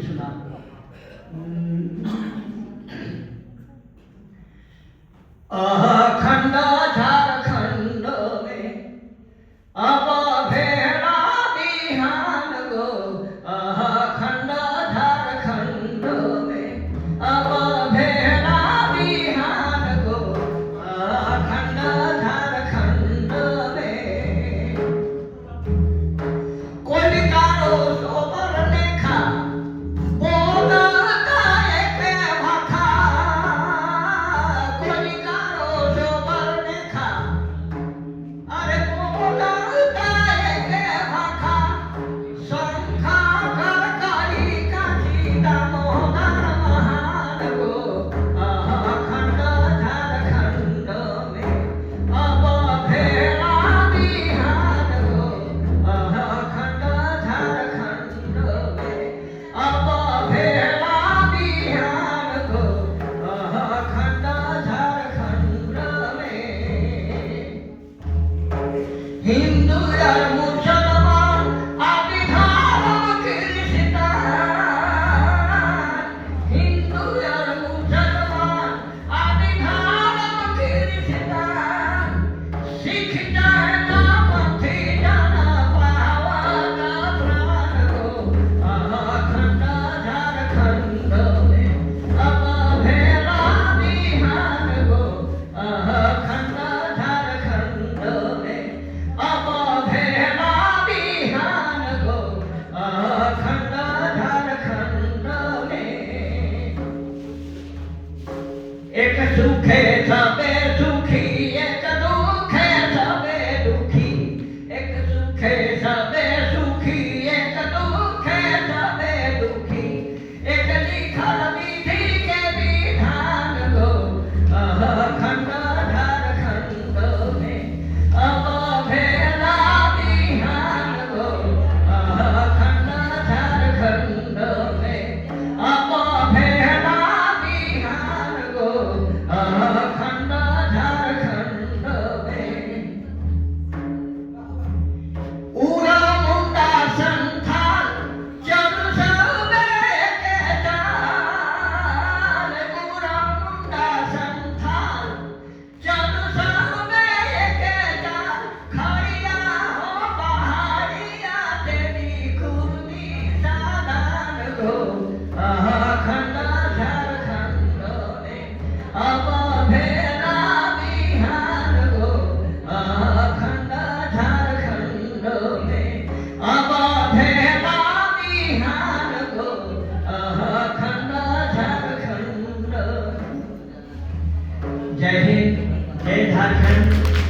सुना। अखंड झारखंड में अब भेड़ा बिहान गो, अखंड झारखंड में अब भेड़ा बिहान गो, अखंड झारखंड में कोलिकारो सोबर लेखा बोलता एक भाखा, कोलिकारो सोबर लेखा अरे बोलता एक भाखा, शंखा करकरी काठी दामोदर महान गो, अखंड झारखंड में अब भेड़ा बिहान गो, अखंड झारखंड में अब भेड़ा बिहान गो, अखंड झारखंड में हिंदू और मुसलमान आदि धर्म क्रिश्चियन, हिंदू और मुसलमान आदि धर्म क्रिश्चियन, सिख जैन पंथी जन पावन प्राण गो, अखंड झारखंड में अब भेड़ा बिहान गो, अखंड झारखंड में अब भेड़ा बिहान गो, अखंड झारखंड में एक सुखे सबे सुखी, एक दुखे सबे दुखी, एक सुखे सबे सुखी, एक दुखे सबे दुखी, एक लिखल विधि के विधान गो, अखंड झारखंड में अब भेड़ा बिहान गो, अखंड झारखंड में अब भेड़ा बिहान गो, अखंड झारखंड में उरा मुंडा संथाल चरु सबे के जान, उरा मुंडा संथाल चरु सबे के जान, खड़िया हो पहाड़िया तेरी खूबी साधान गो, अखंड झारखंड में अब भेड़ा बिहान गो, अखंड झारखंड में अब भेड़ा बिहान गो, अखंड झारखंड। जय हिंद, जय झारखंड।